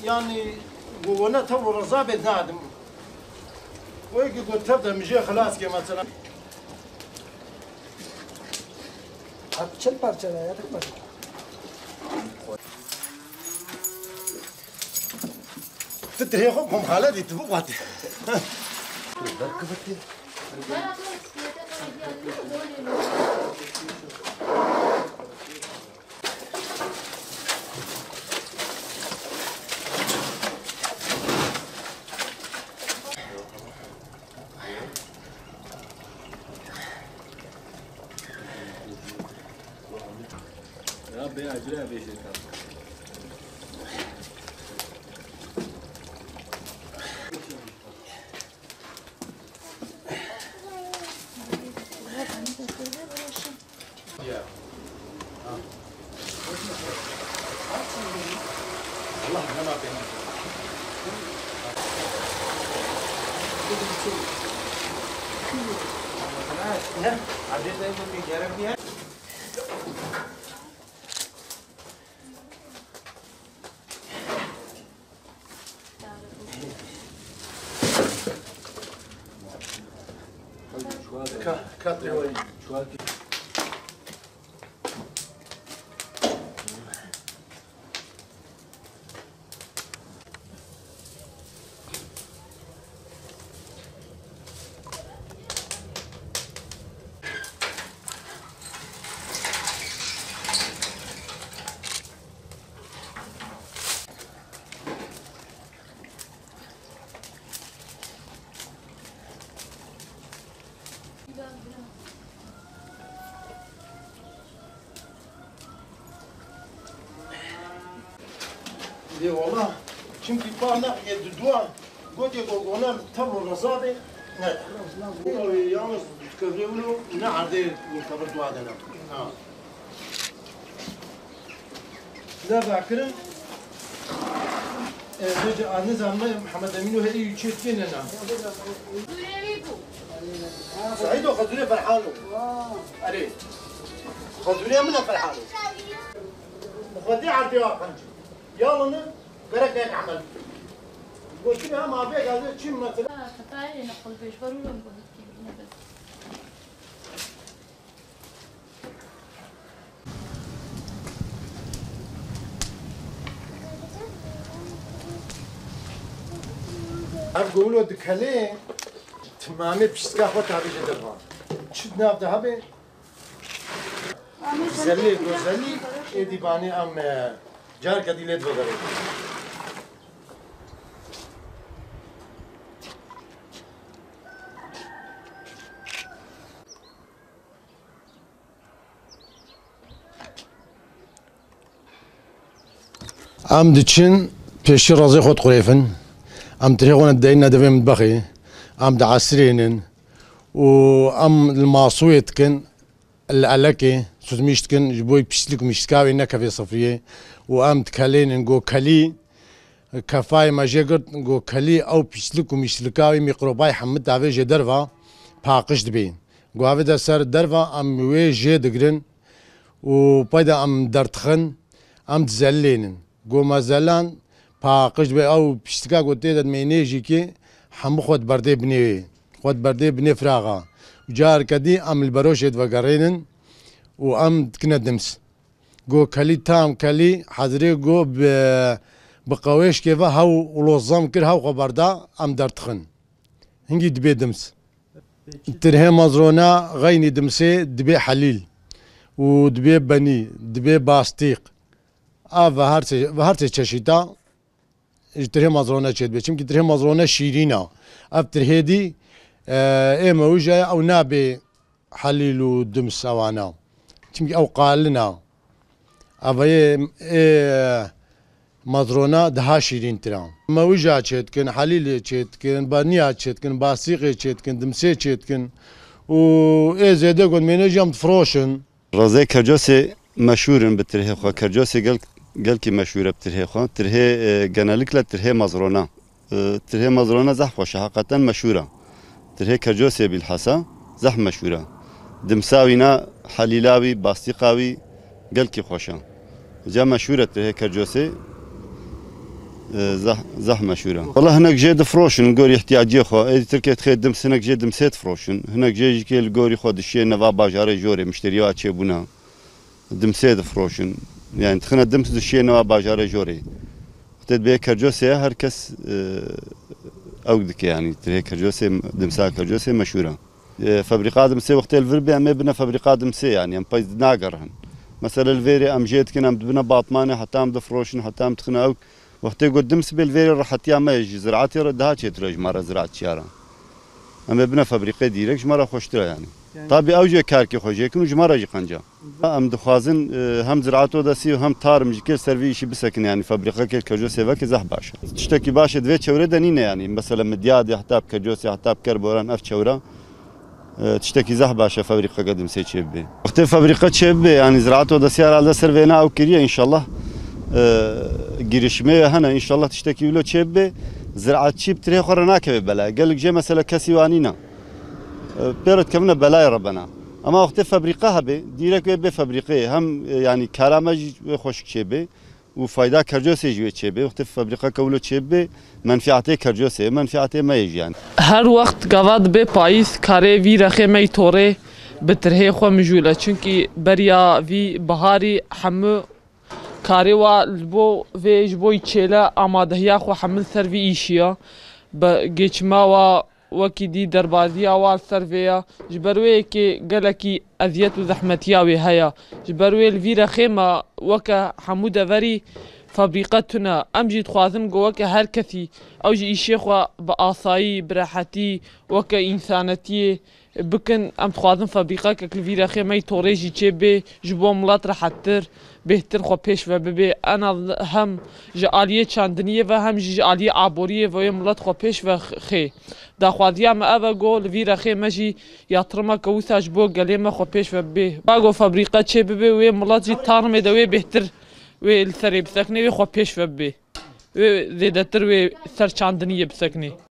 يعني وانا تو رضا بنادم ويجي قلت تبدا مجي خلاص كي مثلا چل parça ya tek parça. تتري خوكم خالد تبغاتي بركبتي يا اجري بيش والله انا ما بين عديت زي ما بيجربني كاتري وين شو دي والله çünkü bana dua قلت ona tam razade ne yalnız kıvrımlı ne ardı tabi dua denen ha da bakırım Önce anne zamanı Muhammed Emin'u hediye yüçetken ana سعيد وخذوني فرحانه عليه خذوني من فرحانه خذي عرضي واقعا يلا برك هيك عمل قلت لها ما بيك هذا شيء مثلا خطايا نقول بيش ضروري نقول بس أقولوا دكالي تمامي بشتكا خطها بجدرها شد نابده هبي زلي زلي إيدي باني أم جار كديلة بغري أم دتشن بيشي رازي خود قريفن أم تريغون الدين دفي مطبخي أم دعسرينن وأم الماسويت كن الألكي سوزميشتكن جبوي بيشتلك مشتكاوي نكا في صفرية وأم تكالين نقو كلي كفاي ما جيقرت نقو كلي أو بيشتلك ومشتلكاوي ميقروباي حمد دافي جي درفا باقش دبين قو هافي دا سر درفا أم وي جي دقرن وبايدا أم درتخن أم تزلينن قو مازالان باقش دبي أو بيشتكا قو تيدا مينيجي كي حمو خود برده بنيوي خود بردي بني فراغا وجار كدي ام البروشيد وقرينن وام تكنا دمس جو كلي تام كلي حضري جو بقويش كيفا هاو ولوزام كر هاو خبردا ام درتخن هنجي دبي دمس ترهي مزرونا غيني دمسي دبي حليل ودبي بني دبي باستيق هرتي تشيتا ترهي مزرونا تشيت بيشم كي ترهي مزرونا شيرينا اف ترهيدي ايما وجا او نابي حليل ودمس اوانا تشمكي او قالنا افاي مزرونا دها شيرين ترام ما وجا تشيتكن حليل تشيتكن بانيا تشيتكن باستيق تشيتكن دمسي تشيتكن و ايه زيدا قد مينجم فروشن رازي كرجوسي مشهور بترهي خو كرجوسي قال كي مشهوره بترهي خو ترهي جنالك لا ترهي مزرونا ترهي مزرونا زح خوش حقيقه مشهوره ترهي كرجوسي بالحسا زح مشهوره دمساوينا حليلاوي باستيقاوي قال كي خوشا جا مشهوره ترهي كرجوسي زح مشهوره والله هناك جيد فروشن نقول احتياجي خو تركي تخيل دمس هناك جيد دمسيت فروشن هناك جيد كي القوري خود الشيء نفا باجاري جوري مشتريات شيبونا دمسيت فروشن يعني تخنا دمس الشيء نفا باجاري جوري تدبي كرجوسي هركس اودك يعني تري كرجوسي دمسا كرجوسي مشهوره فابريقات دمسي وقت الفيربي ام بنا فابريقات دمسي يعني ام بايز ناقرهن مثلا الفيري ام جيت كنا بنا باطمانه حتى ام دفروشن حتى ام تخنا او وقت يقول دمس بالفيري راح ما يجي زراعتي ردها تشتري مره زراعه شارع اما بنا فابريقه ديرك مره خوشتره يعني طبي اوجه كاركي خوجه كنو جمره جي قنجه ام دخوازن هم زراعته دسي وهم تارم جيكل سيرفيشي بسكن يعني فابريقه كرجو سيفا كزح باشا تشتكي باشا دوي تشوره دنينه يعني مثلا مدياد حتى بكرجوسي حتى بكربوران اف تشوره تشتكي زح باشا فابريقه قدم سي تشبي وقت فابريقه تشبي يعني زراعته دسي على سيرفينا او كريه ان شاء الله girişmeye hana inşallah tişteki bilo çebbe ziraatçı btire khorana ke bela قال لك جه مثلا كسيوانينا بيرت كمنا بلاي ربنا اما وقت فابريقه هبه ديرك به فابريقه هم يعني كلامه خوش çebe وفايده كرجوسي جوي çebe وقت فابريقه كولو çebe منفعته كرجوسي منفعته ما يجي يعني هر وقت قواد به پاییز کاری وی رخمه توره بتره خو مجوله چونکی بریا وی بهاری همه کاری و بو ویج بوی چلا آمادهیا خو حمل سروی ایشیا با گچما و وکی دی دربازی آوال سرویا جبروی که گلکی اذیت و زحمتیا وی هیا جبروی الویرا خیمه وکا حمود وری فابریقتنا امجد خوازم گو وکا هر کسی اوجی ایشی خو با آسایی براحتی وکا انسانتی بکن ام تخوازم فابریقه که الویرا خیمه توریجی چه به جبو ملات راحتر بهتر خو پیش و ببی انا هم جالیه چندنیه و هم جالیه عبوریه و ملت خو پیش و خی دا خوادیا ما اوا گول ویرا خی مجی یاترما کوساج بو گلیمه خو پیش و بی باگو فابریقه چه ببی و ملت جی تارم دوی بهتر و الثری بسکنی خو پیش و بی و زیادتر و سر چندنیه بسکنی